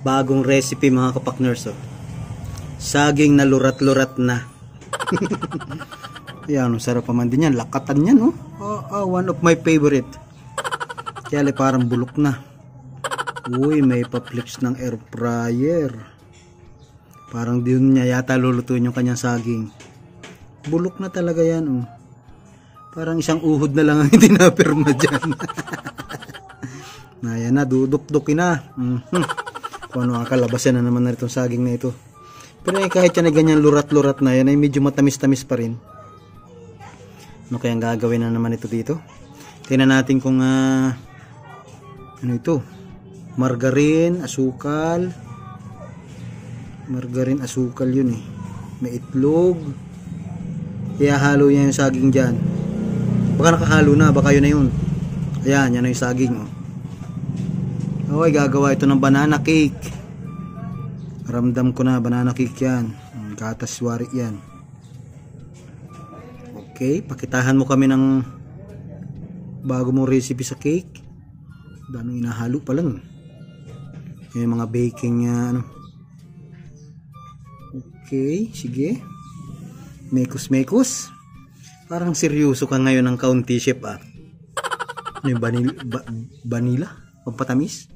Bagong recipe mga kapakners. Oh. Saging na lurat-lurat na. Ayan, sarap pa man din yan. Lakatan yan, oh. One of my favorite. Kaya parang bulok na. Uy, may pa-flips ng air fryer. Parang din niya yata lulutuin yung kanyang saging. Bulok na talaga yan, oh. Parang isang uhod na lang ang tinapirma dyan. Ayan na, duduk-dukin na. Kung ano kalabasan na naman na itong saging na ito. Pero kahit yan ay ganyan lurat-lurat na, yan ay medyo matamis-tamis pa rin. Ano kayang gagawin na naman ito dito? Tingnan natin kung ano ito? Margarine, asukal. Margarine, asukal yun eh. May itlog. Kaya halo niya yung saging dyan. Baka nakahalo na, baka yun na yun. Ayan, yan na yung saging. Oh. Okay, gagawa ito ng banana cake. Ramdam ko na, banana cake yan. Gatas wari yan. Okay, pakitahan mo kami ng bago mong recipe sa cake. Daming inahalo pa lang. Yung mga baking ano. Okay, sige. Mekos-mekos. Parang seryoso ka ngayon ng kaunti, chef ah. Yung vanilla, pampatamis.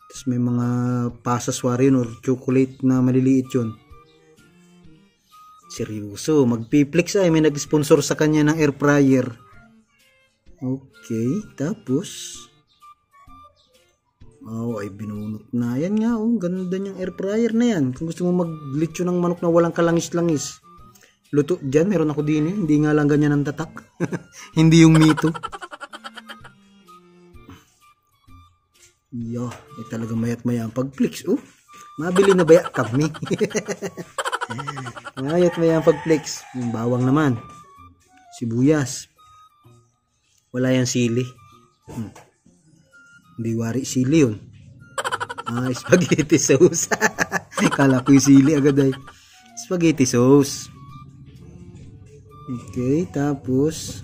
Tapos may mga pasaswari yun or chocolate na maliliit yun. Seryoso, magpiplex ay may nag-sponsor sa kanya ng air fryer. Okay, tapos ay binunot na. Yan nga, ganda niyang air fryer na yan. Kung gusto mo maglitsyo ng manok na walang kalangis-langis. Luto dyan, meron ako din eh. Hindi nga lang ganyan ang tatak. Hindi yung mito. Yo, talaga mayat-maya ang pag-flex. Mabili na baya kami. Mayat-maya ang pag-flex. Yung bawang naman. Sibuyas. Wala yung sili. Hindi wari sili yun. Spaghetti sauce. Kala ko yung sili agad ay. Spaghetti sauce. Okay, tapos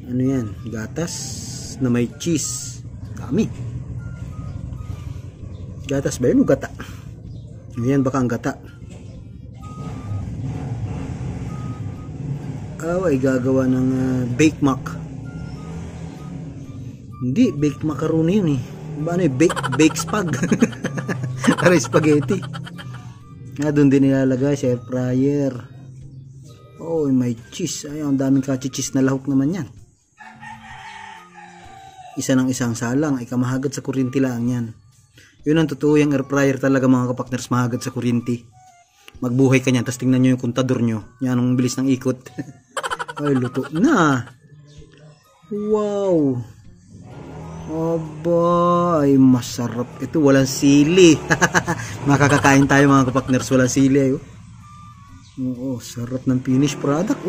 ano yan? Gatas na may cheese. Dami. Gatas ba yun o gata? Ayan, baka ang gata. Ay gagawa ng baked mac. Hindi, baked macaroni yun eh. Ano eh, baked spag. Para spaghetti. Doon din nilalagay sa air fryer. May cheese. Ay, ang daming kachi-cheese na lahok naman yan. Isa ng isang salang ay kamahagad sa kuryente lang yan. Yun ang totoo, yung air fryer talaga mga kapakners, mahagad sa kuryente. Magbuhay ka niyan, tapos tingnan nyo yung kontador nyo. Yan ang bilis ng ikot. Ay, luto na. Wow. Aba, ay masarap. Ito, walang sili. Makakakain tayo mga kapakners, walang sili. Oo, sarap ng finished product.